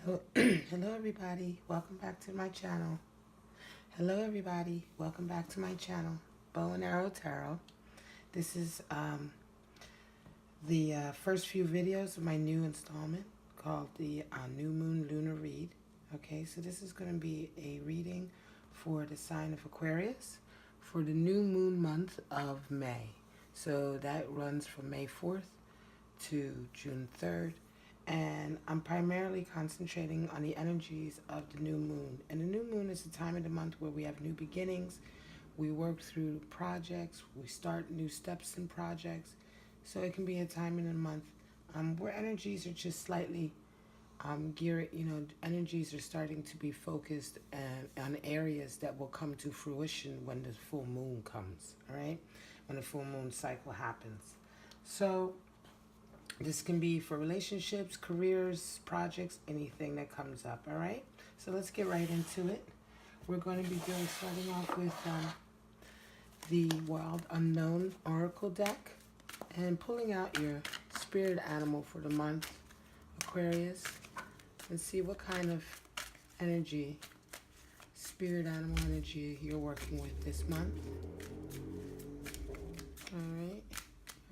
Hello everybody, welcome back to my channel. Hello everybody, welcome back to my channel, Bow and Arrow Tarot. This is the first few videos of my new installment called the New Moon Lunar Read. Okay, so this is going to be a reading for the sign of Aquarius for the new moon month of May. So that runs from May 4th to June 3rd. And I'm primarily concentrating on the energies of the new moon. And the new moon is the time of the month where we have new beginnings. We work through projects. We start new steps in projects. So it can be a time in the month where energies are just slightly geared. Energies are starting to be focused on areas that will come to fruition when the full moon comes. All right, when the full moon cycle happens. So this can be for relationships, careers, projects, anything that comes up, all right? So let's get right into it. We're going to be starting off with the Wild Unknown Oracle deck and pulling out your spirit animal for the month, Aquarius, and see what kind of energy, spirit animal energy you're working with this month. All right.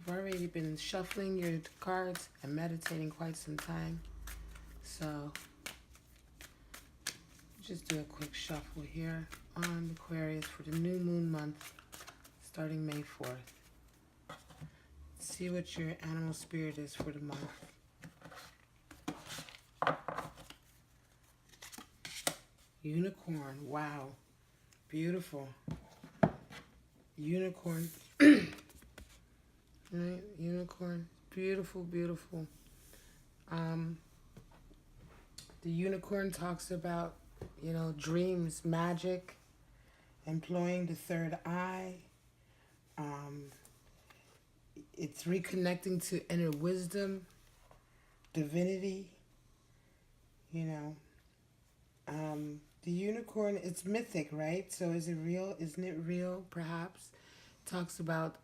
I've already been shuffling your cards and meditating quite some time. So just do a quick shuffle here on Aquarius for the new moon month starting May 4th. See what your animal spirit is for the month. Unicorn, wow, beautiful. Unicorn. Right, unicorn, beautiful, beautiful. The unicorn talks about, dreams, magic, employing the third eye. It's reconnecting to inner wisdom, divinity. The unicorn, it's mythic, right? So is it real? Isn't it real, perhaps? Talks about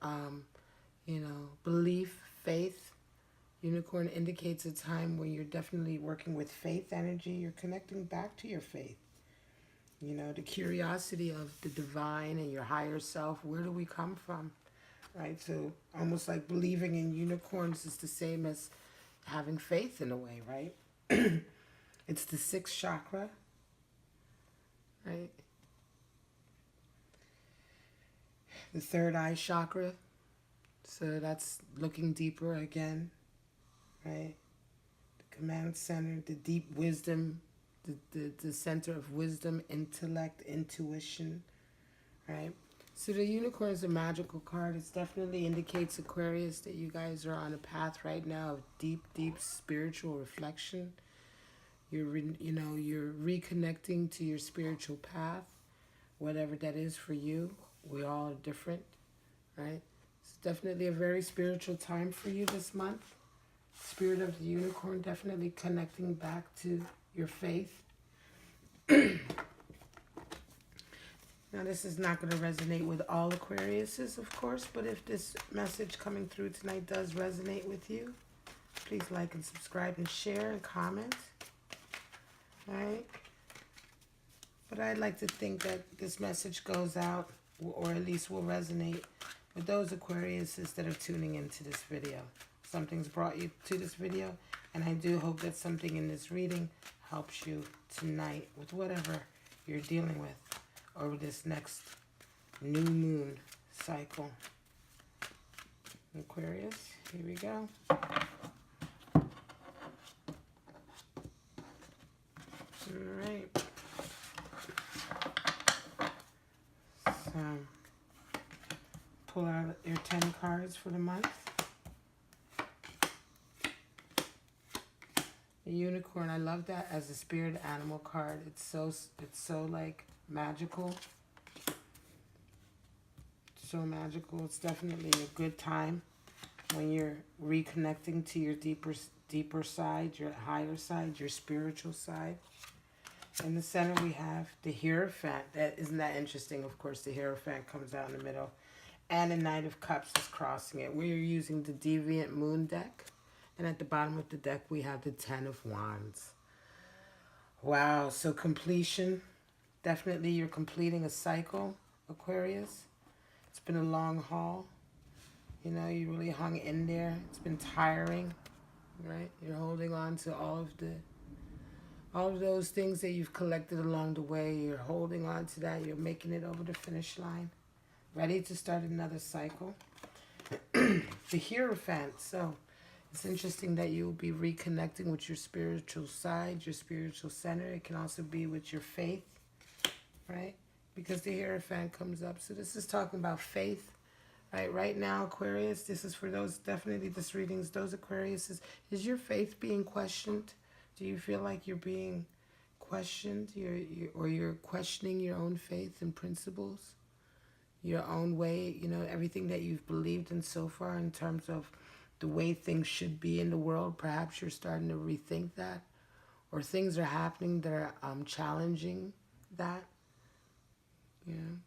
belief, faith. Unicorn indicates a time when you're definitely working with faith energy. You're connecting back to your faith. The curiosity of the divine and your higher self. Where do we come from? Right? So almost like believing in unicorns is the same as having faith in a way, right? It's the sixth chakra. Right? The third eye chakra. So that's looking deeper again, right? The command center, the deep wisdom, the center of wisdom, intellect, intuition, right? So the unicorn is a magical card. It definitely indicates, Aquarius, that you guys are on a path right now of deep, deep spiritual reflection. You're reconnecting to your spiritual path, whatever that is for you. We all are different, right? It's definitely a very spiritual time for you this month. Spirit of the unicorn, definitely connecting back to your faith. Now, this is not going to resonate with all Aquariuses, of course, but if this message coming through tonight does resonate with you, please like and subscribe and share and comment. All right? But I'd like to think that this message goes out, or at least will resonate with those Aquariuses that are tuning into this video. Something's brought you to this video, and I do hope that something in this reading helps you tonight with whatever you're dealing with over this next new moon cycle. Aquarius, here we go. All right. So, pull out your 10 cards for the month. The unicorn, I love that as a spirit animal card. It's so like magical. So magical. It's definitely a good time when you're reconnecting to your deeper side, your higher side, your spiritual side. In the center we have the Hierophant. Isn't that interesting? Of course, the Hierophant comes out in the middle. And the Knight of Cups is crossing it. We're using the Deviant Moon deck. And at the bottom of the deck, we have the Ten of Wands. Wow, so completion. Definitely you're completing a cycle, Aquarius. It's been a long haul. You know, you really hung in there. It's been tiring, right? You're holding on to all of those things that you've collected along the way. You're holding on to that. You're making it over the finish line. Ready to start another cycle. The Hierophant. So it's interesting that you'll be reconnecting with your spiritual side, your spiritual center. It can also be with your faith, right? Because the Hierophant comes up. So this is talking about faith, right? Right now, Aquarius, this is for those, definitely this readings, those Aquarius, is your faith being questioned? Do you feel like you're being questioned, or you're questioning your own faith and principles, your own way, you know, everything that you've believed in so far in terms of the way things should be in the world? Perhaps you're starting to rethink that, or things are happening that are challenging that, you know.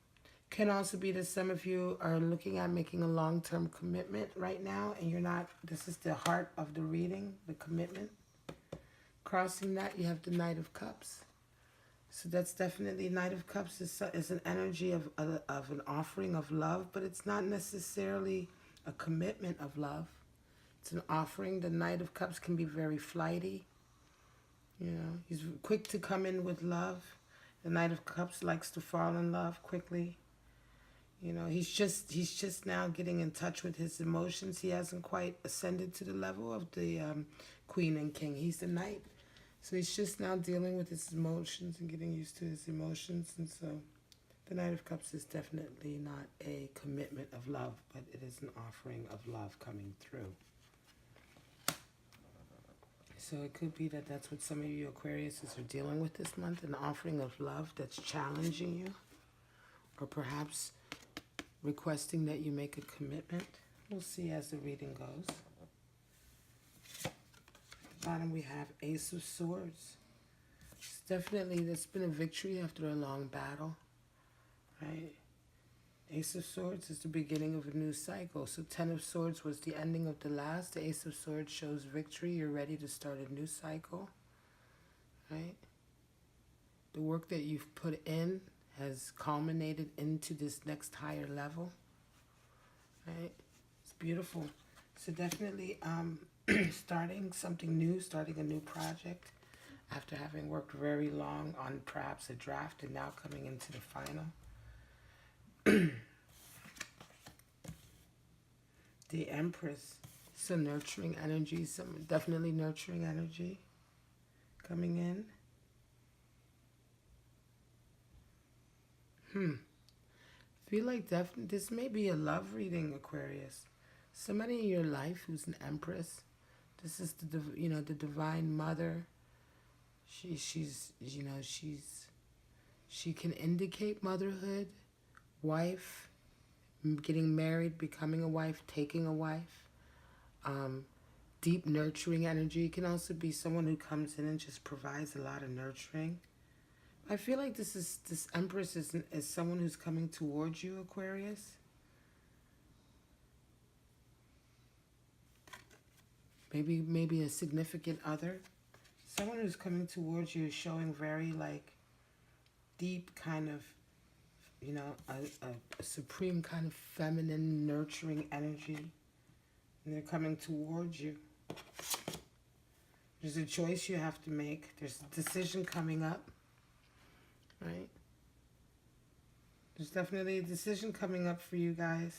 Can also be that some of you are looking at making a long-term commitment right now, and you're not. This is the heart of the reading, the commitment. Crossing that, you have the Knight of Cups. So that's definitely, Knight of Cups is an energy of an offering of love, but it's not necessarily a commitment of love. It's an offering. The Knight of Cups can be very flighty. You know, he's quick to come in with love. The Knight of Cups likes to fall in love quickly. You know, he's just now getting in touch with his emotions. He hasn't quite ascended to the level of the Queen and King. He's the Knight. So he's just now dealing with his emotions and getting used to his emotions. And so the Knight of Cups is definitely not a commitment of love, but it is an offering of love coming through. So it could be that that's what some of you Aquariuses are dealing with this month, an offering of love that's challenging you, or perhaps requesting that you make a commitment. We'll see as the reading goes. At the bottom we have Ace of Swords. It's definitely, there's been a victory after a long battle, right? Ace of Swords is the beginning of a new cycle. So Ten of Swords was the ending of the last. The Ace of Swords shows victory. You're ready to start a new cycle, right? The work that you've put in has culminated into this next higher level, right? It's beautiful. So definitely starting something new, starting a new project after having worked very long on perhaps a draft and now coming into the final. The Empress, some nurturing energy, some definitely nurturing energy coming in. Feel like this may be a love reading, Aquarius. Somebody in your life who's an Empress. This is the the Divine Mother. She can indicate motherhood, wife, getting married, becoming a wife, taking a wife. Deep nurturing energy. It can also be someone who comes in and just provides a lot of nurturing. I feel like this Empress is someone who's coming towards you, Aquarius. Maybe a significant other. Someone who's coming towards you is showing very like deep kind of, a supreme kind of feminine nurturing energy. And they're coming towards you. There's a choice you have to make. There's a decision coming up. Right? There's definitely a decision coming up for you guys.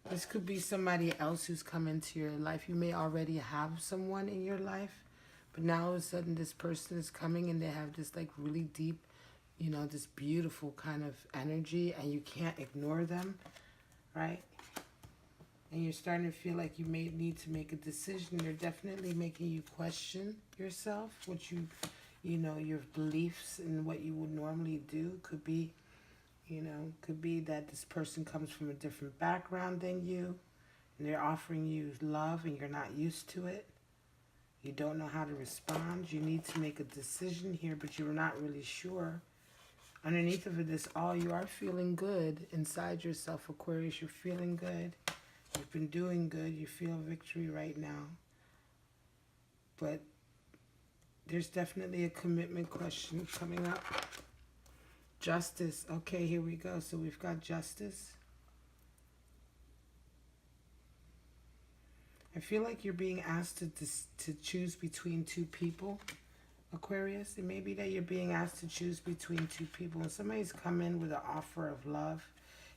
This could be somebody else who's come into your life. You may already have someone in your life, but now all of a sudden this person is coming and they have this like really deep, this beautiful kind of energy, and you can't ignore them, right? And you're starting to feel like you may need to make a decision. They're definitely making you question yourself, what your beliefs and what you would normally do. Could be that this person comes from a different background than you, and they're offering you love and you're not used to it. You don't know how to respond. You need to make a decision here, but you're not really sure. Underneath of this all, you are feeling good inside yourself, Aquarius. You're feeling good. You've been doing good. You feel victory right now. But There's definitely a commitment question coming up. Justice. Okay, here we go. So we've got justice. I feel like you're being asked to choose between two people, Aquarius. It may be that you're being asked to choose between two people. And somebody's come in with an offer of love.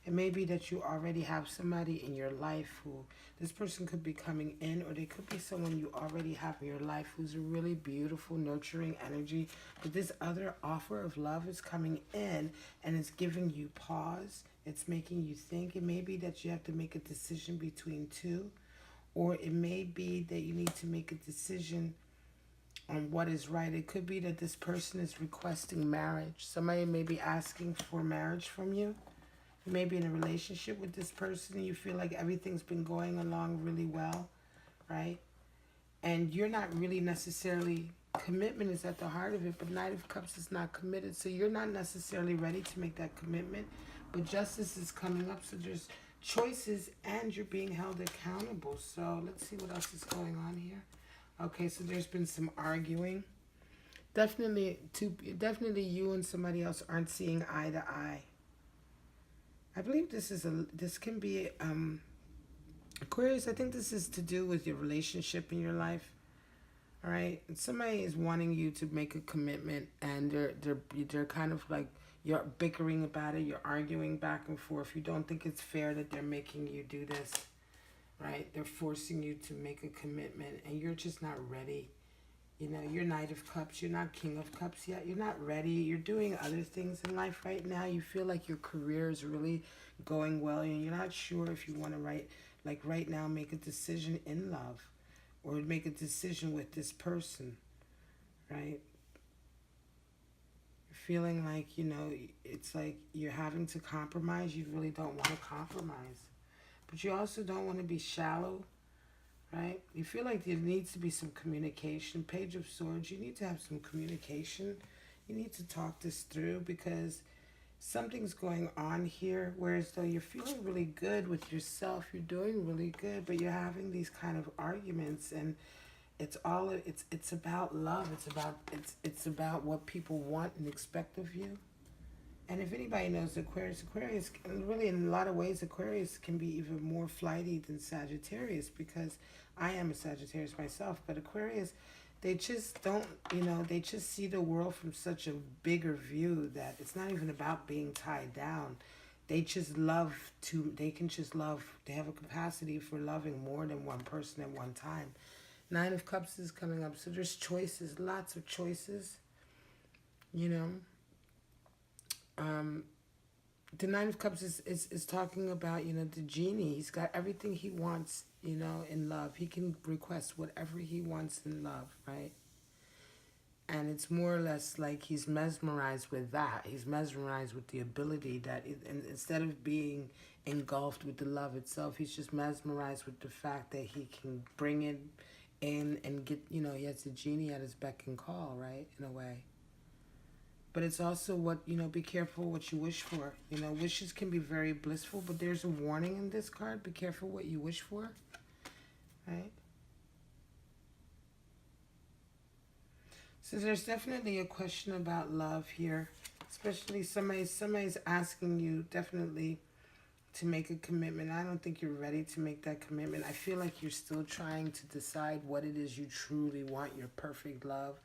It may be that you already have somebody in your life who, this person could be coming in, or they could be someone you already have in your life who's a really beautiful, nurturing energy. But this other offer of love is coming in and it's giving you pause. It's making you think. It may be that you have to make a decision between two, or it may be that you need to make a decision on what is right. It could be that this person is requesting marriage. Somebody may be asking for marriage from you. You may be in a relationship with this person and you feel like everything's been going along really well, right? And you're not really necessarily, commitment is at the heart of it, but Knight of Cups is not committed. So you're not necessarily ready to make that commitment, but justice is coming up. So there's choices and you're being held accountable. So let's see what else is going on here. Okay, so there's been some arguing. Definitely you and somebody else aren't seeing eye to eye. I believe this can be Aquarius. I think this is to do with your relationship in your life. All right, and somebody is wanting you to make a commitment, and they're kind of like, you're bickering about it. You're arguing back and forth. You don't think it's fair that they're making you do this, right? They're forcing you to make a commitment, and you're just not ready. You know, you're Knight of Cups. You're not King of Cups yet. You're not ready. You're doing other things in life right now. You feel like your career is really going well, and you're not sure if you want to right now make a decision in love or make a decision with this person, right? You're feeling like, you know, it's like you're having to compromise. You really don't want to compromise. But you also don't want to be shallow. Right? You feel like there needs to be some communication. Page of Swords, you need to have some communication. You need to talk this through because something's going on here, whereas though you're feeling really good with yourself, you're doing really good, but you're having these kind of arguments, and it's about love. It's about what people want and expect of you. And if anybody knows Aquarius, really in a lot of ways, Aquarius can be even more flighty than Sagittarius, because I am a Sagittarius myself, but Aquarius, they just don't, you know, they just see the world from such a bigger view that it's not even about being tied down. They just they have a capacity for loving more than one person at one time. Nine of Cups is coming up, so there's choices, lots of choices, you know. The Nine of Cups is talking about, you know, the genie. He's got everything he wants, you know, in love. He can request whatever he wants in love, right? And it's more or less like he's mesmerized with that. He's mesmerized with the ability that, instead of being engulfed with the love itself, he's just mesmerized with the fact that he can bring it in and get, you know, he has the genie at his beck and call, right, in a way. But it's also what, you know, be careful what you wish for. You know, wishes can be very blissful, but there's a warning in this card. Be careful what you wish for, right? So there's definitely a question about love here, especially somebody's asking you definitely to make a commitment. I don't think you're ready to make that commitment. I feel like you're still trying to decide what it is you truly want, your perfect love.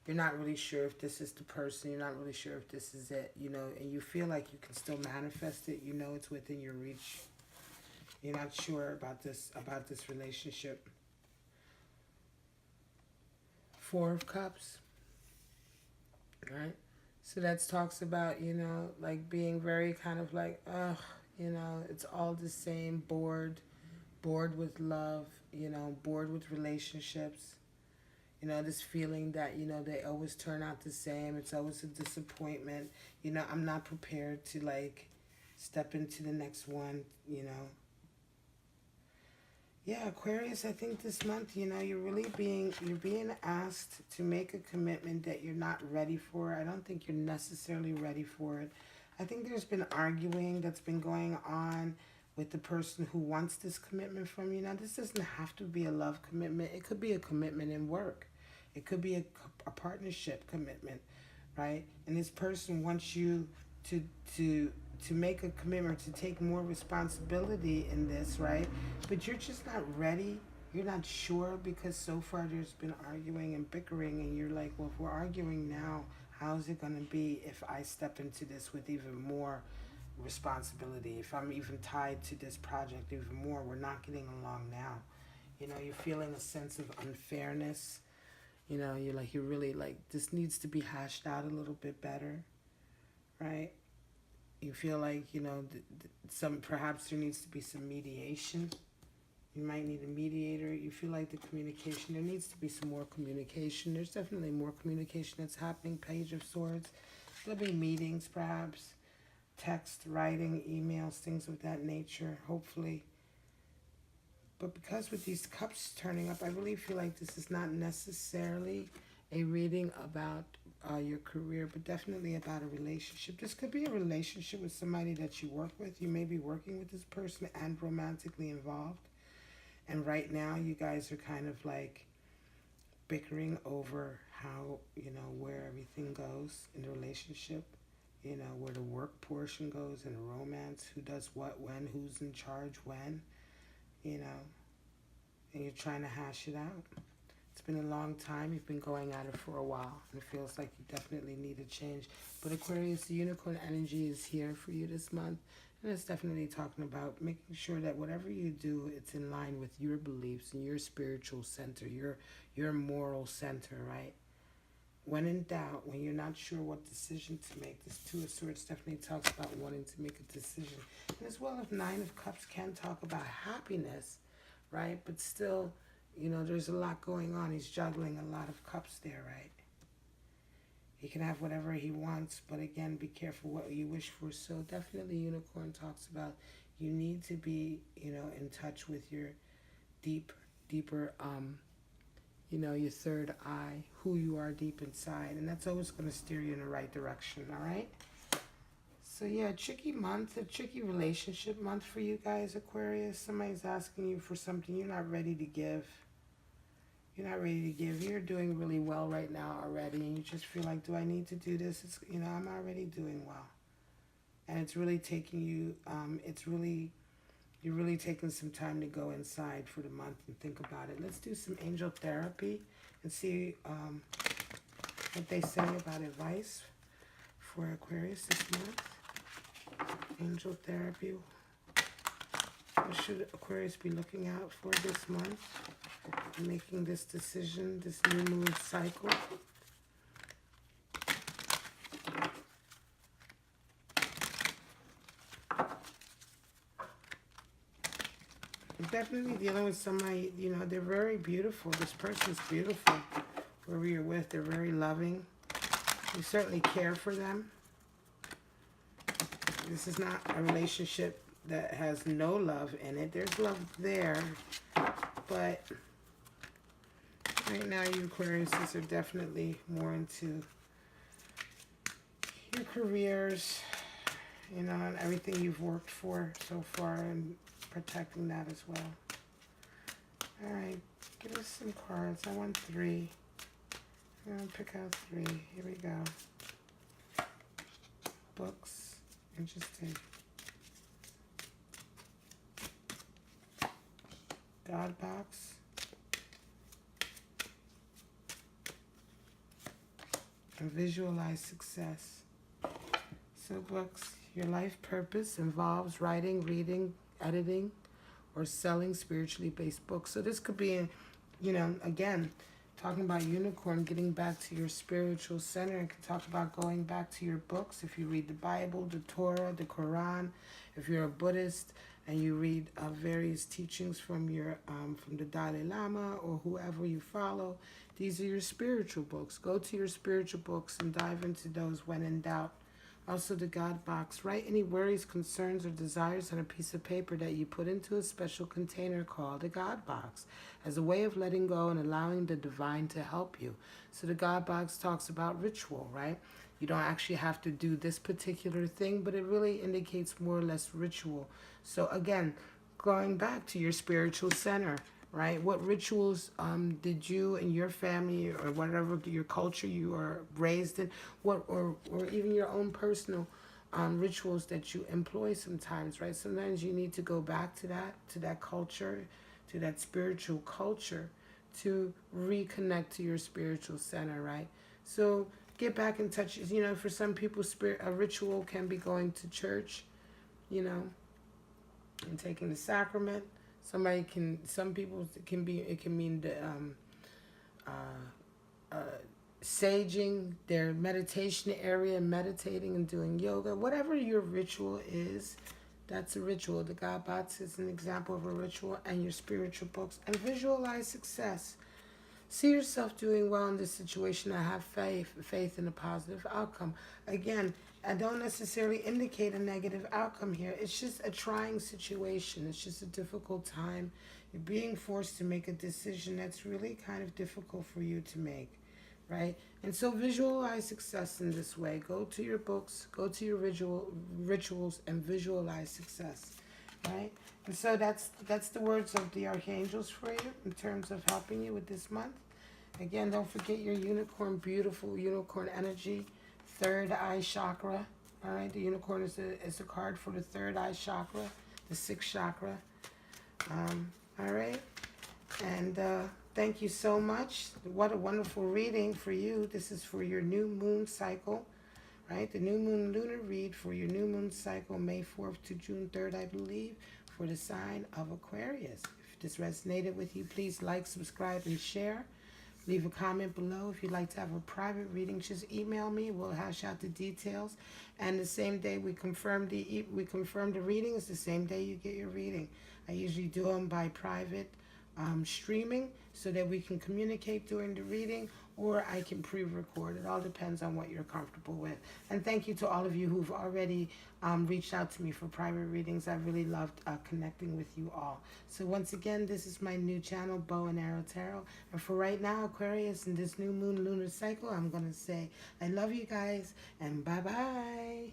You're not really sure if this is the person. You're not really sure if this is it, you know, and you feel like you can still manifest it. You know it's within your reach. You're not sure about this relationship. Four of Cups, right? So that talks about, you know, like being very kind of like, ugh, you know, it's all the same, bored with love, you know, bored with relationships. You know, this feeling that, you know, they always turn out the same. It's always a disappointment. You know, I'm not prepared to, like, step into the next one, you know. Yeah, Aquarius, I think this month, you know, you're being asked to make a commitment that you're not ready for. I don't think you're necessarily ready for it. I think there's been arguing that's been going on with the person who wants this commitment from you. Now, this doesn't have to be a love commitment. It could be a commitment in work. It could be a partnership commitment, right? And this person wants you to to to make a commitment, to take more responsibility in this, right? But you're just not ready. You're not sure because so far there's been arguing and bickering, and you're like, well, if we're arguing now, how's it going to be if I step into this with even more responsibility? If I'm even tied to this project even more, we're not getting along now. You know, you're feeling a sense of unfairness. You know, you're really like, this needs to be hashed out a little bit better, right? You feel like, you know, perhaps there needs to be some mediation. You might need a mediator. You feel like the communication, there needs to be some more communication. There's definitely more communication that's happening. Page of Swords. There'll be meetings, perhaps. Text, writing, emails, things of that nature, hopefully. But because with these cups turning up, I really feel like this is not necessarily a reading about your career, but definitely about a relationship. This could be a relationship with somebody that you work with. You may be working with this person and romantically involved. And right now, you guys are kind of like bickering over how, you know, where everything goes in the relationship. You know, where the work portion goes in a romance, who does what, when, who's in charge, when, you know, and you're trying to hash it out. It's been a long time. You've been going at it for a while. And it feels like you definitely need a change. But Aquarius, the unicorn energy is here for you this month. And it's definitely talking about making sure that whatever you do, it's in line with your beliefs and your spiritual center, your moral center, right? When in doubt, when you're not sure what decision to make, this Two of Swords definitely talks about wanting to make a decision. And as well as Nine of Cups can talk about happiness, right? But still, you know, there's a lot going on. He's juggling a lot of cups there, right? He can have whatever he wants, but again, be careful what you wish for. So definitely Unicorn talks about you need to be, you know, in touch with your deeper, you know, your third eye, who you are deep inside. And that's always going to steer you in the right direction, all right? So yeah, tricky month, a tricky relationship month for you guys, Aquarius. Somebody's asking you for something you're not ready to give. You're not ready to give. You're doing really well right now already, and you just feel like, do I need to do this? It's, you know, I'm already doing well. And it's really taking you, you're really taking some time to go inside for the month and think about it. Let's do some angel therapy and see what they say about advice for Aquarius this month. Angel therapy. What should Aquarius be looking out for this month? Making this decision, this new moon cycle. You're definitely dealing with somebody, you know, they're very beautiful. This person's beautiful. Whoever you're with, they're very loving. You certainly care for them. This is not a relationship that has no love in it. There's love there, but right now, you Aquariuses are definitely more into your careers, you know, and everything you've worked for so far, and protecting that as well. All right, give us some cards. I want 3. I'm going to pick out 3. Here we go. Books. Interesting. God box. And visualize success. So books, your life purpose involves writing, reading, editing, or selling spiritually based books. So this could be, you know, again, talking about unicorn, getting back to your spiritual center. It can talk about going back to your books. If you read the Bible, the Torah, the Quran, if you're a Buddhist and you read various teachings from your from the Dalai Lama or whoever you follow, these are your spiritual books. Go to your spiritual books and dive into those when in doubt. Also the God box. Write any worries, concerns, or desires on a piece of paper that you put into a special container called the God box as a way of letting go and allowing the divine to help you. So the God box talks about ritual, right? You don't actually have to do this particular thing, but it really indicates more or less ritual. So again, going back to your spiritual center, right? What rituals did you and your family or whatever your culture you are raised in, or even your own personal rituals that you employ sometimes, right? Sometimes you need to go back to that culture, to that spiritual culture to reconnect to your spiritual center, right? So get back in touch. You know, for some people, a ritual can be going to church, you know, and taking the sacrament. Some people it can mean the, saging, their meditation area, meditating and doing yoga. Whatever your ritual is, that's a ritual. The God Box is an example of a ritual, and your spiritual books. And visualize success. See yourself doing well in this situation. I have faith in a positive outcome. Again, I don't necessarily indicate a negative outcome here. It's just a trying situation. It's just a difficult time. You're being forced to make a decision that's really kind of difficult for you to make, right? And so visualize success in this way. Go to your books, go to your rituals, and visualize success, right? And so that's the words of the archangels for you in terms of helping you with this month. Again, don't forget your unicorn, beautiful unicorn energy, third eye chakra. All right, the unicorn is a card for the third eye chakra, the sixth chakra. All right, and thank you so much. What a wonderful reading for you. This is for your new moon cycle, right? The new moon lunar read for your new moon cycle, May 4th to June 3rd, I believe, for the sign of Aquarius. If this resonated with you, please like, subscribe, and share. Leave a comment below. If you'd like to have a private reading, just email me. We'll hash out the details. And the same day we confirm the reading is the same day you get your reading. I usually do them by private streaming so that we can communicate during the reading, or I can pre-record. It all depends on what you're comfortable with. And thank you to all of you who've already reached out to me for private readings. I really loved connecting with you all. So once again, this is my new channel, Bow and Arrow Tarot. And for right now, Aquarius, in this new moon lunar cycle, I'm going to say I love you guys, and bye-bye.